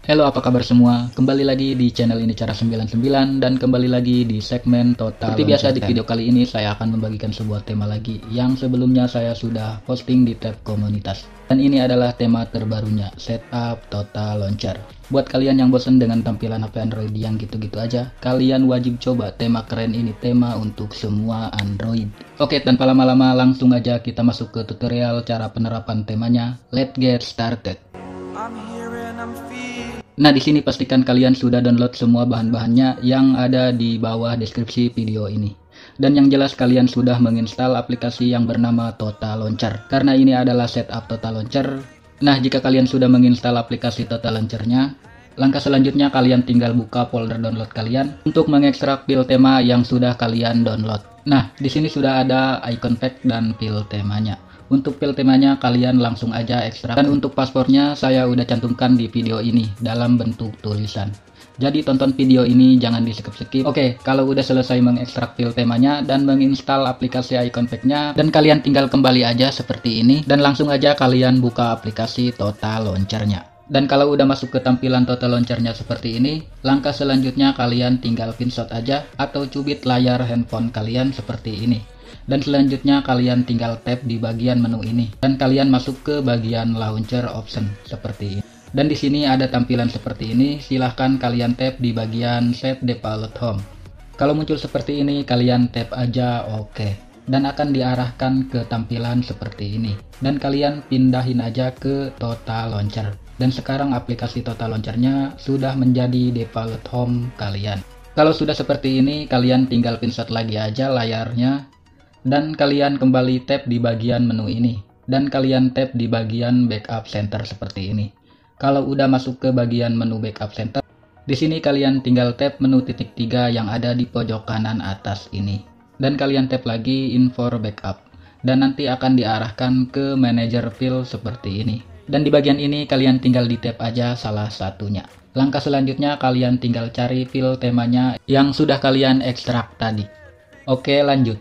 Halo, apa kabar semua? Kembali lagi di channel ini Cara 99 dan kembali lagi di segmen Total. Seperti biasa di video kali ini saya akan membagikan sebuah tema lagi yang sebelumnya saya sudah posting di tab komunitas. Dan ini adalah tema terbarunya, setup Total Launcher. Buat kalian yang bosan dengan tampilan HP Android yang gitu-gitu aja, kalian wajib coba tema keren ini, tema untuk semua Android. Oke, tanpa lama-lama langsung aja kita masuk ke tutorial cara penerapan temanya. Let's get started. Nah, di sini pastikan kalian sudah download semua bahan-bahannya yang ada di bawah deskripsi video ini. Dan yang jelas kalian sudah menginstal aplikasi yang bernama Total Launcher. Karena ini adalah setup Total Launcher. Nah, jika kalian sudah menginstal aplikasi Total Launcher-nya, langkah selanjutnya kalian tinggal buka folder download kalian untuk mengekstrak file tema yang sudah kalian download. Nah, di sini sudah ada icon pack dan file temanya. Untuk file temanya kalian langsung aja ekstrak, dan untuk paspornya saya udah cantumkan di video ini dalam bentuk tulisan. Jadi tonton video ini jangan di skip-skip. Oke, kalau udah selesai mengekstrak file temanya dan menginstal aplikasi icon pack-nya, dan kalian tinggal kembali aja seperti ini dan langsung aja kalian buka aplikasi Total Launcher-nya. Dan kalau udah masuk ke tampilan Total Launcher-nya seperti ini, langkah selanjutnya kalian tinggal pinshot aja atau cubit layar handphone kalian seperti ini. Dan selanjutnya kalian tinggal tap di bagian menu ini dan kalian masuk ke bagian launcher option seperti ini. Dan di sini ada tampilan seperti ini, silahkan kalian tap di bagian set default home. Kalau muncul seperti ini kalian tap aja oke, dan akan diarahkan ke tampilan seperti ini. Dan kalian pindahin aja ke Total Launcher. Dan sekarang aplikasi Total Launcher-nya sudah menjadi default home kalian. Kalau sudah seperti ini kalian tinggal pinshot lagi aja layarnya. Dan kalian kembali tap di bagian menu ini dan kalian tap di bagian backup center seperti ini. Kalau udah masuk ke bagian menu backup center, di sini kalian tinggal tap menu titik 3 yang ada di pojok kanan atas ini dan kalian tap lagi info backup dan nanti akan diarahkan ke manager file seperti ini. Dan di bagian ini kalian tinggal di tap aja salah satunya. Langkah selanjutnya kalian tinggal cari file temanya yang sudah kalian ekstrak tadi. Oke, lanjut.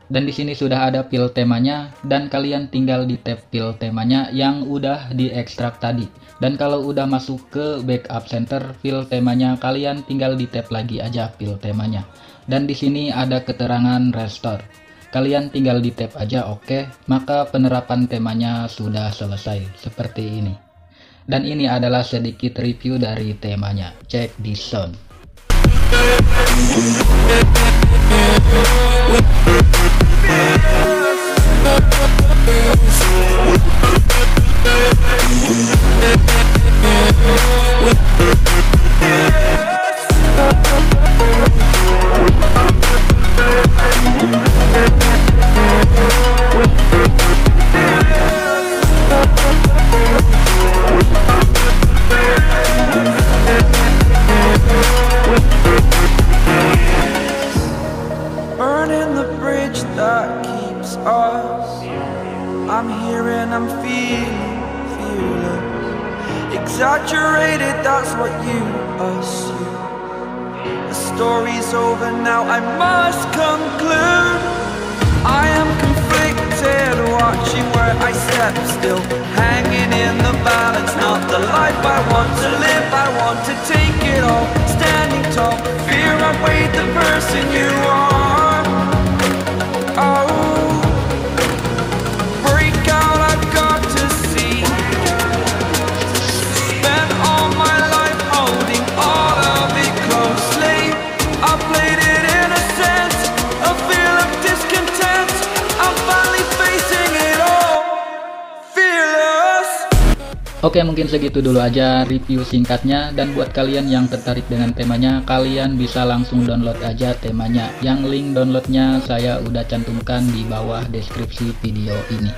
Dan di sini sudah ada file temanya dan kalian tinggal di tab file temanya yang udah diekstrak tadi. Dan kalau udah masuk ke backup center file temanya kalian tinggal di tab lagi aja file temanya. Dan di sini ada keterangan restore. Kalian tinggal di tab aja oke, maka penerapan temanya sudah selesai seperti ini. Dan ini adalah sedikit review dari temanya. Check this sound. I'm here and I'm feeling fearless. Exaggerated, that's what you assume. The story's over now, I must conclude. I am conflicted, watching where I step still, hanging in the balance. Not the life I want to live, I want to take it all. Standing tall, fear outweighed the person you are. Oh, Oke, mungkin segitu dulu aja review singkatnya, dan buat kalian yang tertarik dengan temanya kalian bisa langsung download aja temanya, yang link downloadnya saya udah cantumkan di bawah deskripsi video ini.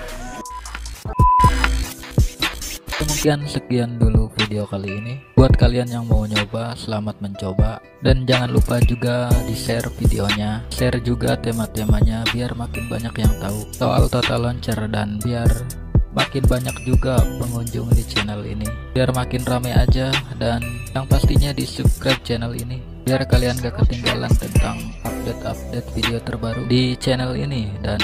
Mungkin sekian dulu video kali ini. Buat kalian yang mau nyoba, selamat mencoba, dan jangan lupa juga di share videonya, share juga tema-temanya biar makin banyak yang tahu soal Total Launcher dan biar makin banyak juga pengunjung di channel ini, biar makin rame aja. Dan yang pastinya di subscribe channel ini biar kalian gak ketinggalan tentang update-update video terbaru di channel ini. Dan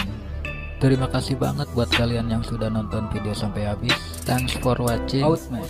terima kasih banget buat kalian yang sudah nonton video sampai habis. Thanks for watching. Out, man.